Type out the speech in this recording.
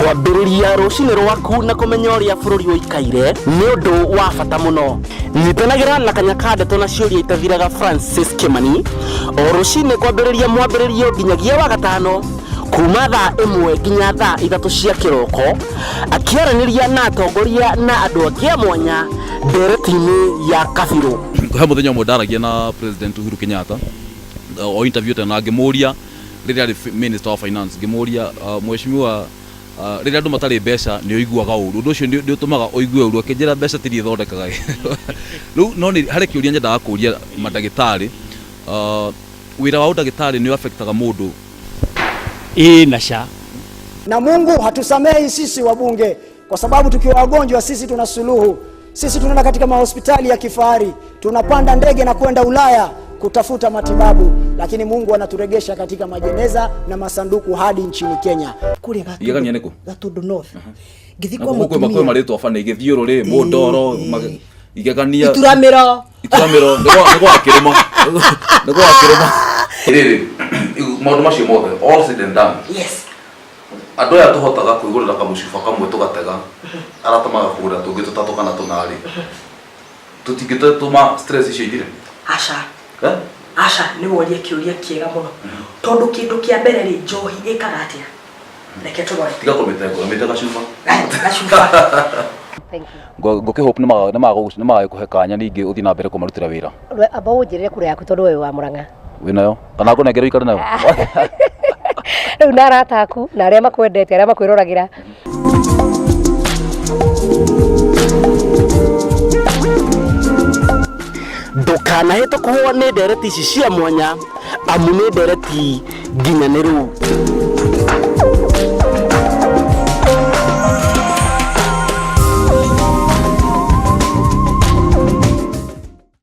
kwambĩrĩria rũcinĩ rwaku na kũmenya ũrĩa bũrũri ũikaire nĩ ũndũ wa bata mũno. Nyitanagĩra na Kanyakande na ciũria itathiraga Francis Kimani o rũcinĩ kwambĩrĩria mwambĩrĩrio nginyagia wa gatano kuma thaa 1 nginya thaa 3 cia kĩroko, akĩaranĩria na atongoria na andũ angĩ a mwanya ndereti-inĩ ya Kabirũ. He muthenya ũmwe ndaragia na President Uhuru Kenyatta o interview na ngĩmũria rĩrĩa arĩ Minister of Finance, ngĩmũria mheshimiwa rĩrĩa andũ matarĩ mbeca nĩ ũiguaga ũru, ũndũ ũcio nĩ ũtũmaga ũigue ũru, akĩnjĩra mbeca tiri ithondekaga. Rĩu no nĩ harĩ kĩũria nyendaga kũria mandagĩtarĩ, wĩra wa ndagĩtarĩ nĩ affectaga mũndũ na SHA. Na Mungu hatusamehi sisi wabunge, kwa sababu tukiwa wagonjwa sisi tuna suluhu. Sisi tunaenda katika mahospitali ya kifahari, tunapanda ndege na kwenda Ulaya kutafuta matibabu, lakini Mungu anaturegesha katika majeneza na masanduku hadi nchini Kenya. Kule Gatundu North. Githikwa mutumia. Kwa mareto afana igithiũrũrĩ Mũndoro igegania. Ituramĩro nego akĩrũma. Rĩrĩ maũndũ macio mothe all said and done. Yes. Andũ aya tũhotaga kwĩgũrĩra kamũcuba kamwe tũgatega aratamaga kũgũra tũngĩ tũtatũ kana tũnarĩ. Tũtingĩtũma stress icio ithire. Asha nĩ woria kĩũria kĩega mũno. Tondũ kĩndũ kĩa mbere rĩ njohi ĩkaga atĩa? Reke tũrore. Tiga kũmĩtega gacuba. Gacuba. Thank you. Ngũkĩhope nĩ magũkũhe kanya ningĩ ũthiĩ na mbere kũmarutĩra wĩra. Amba ũnjĩrĩre kũrĩa yaku tondũ wewe wa Mũrang'a. Wĩnayo kana ngũnengere ikare nayo. Rĩu na arata aku na arĩa makwendete arĩa makwĩroragĩra. Ndũkanahĩtũkwo nĩ ndereti ici cia mwanya amu nĩ ndereti nginyanĩru.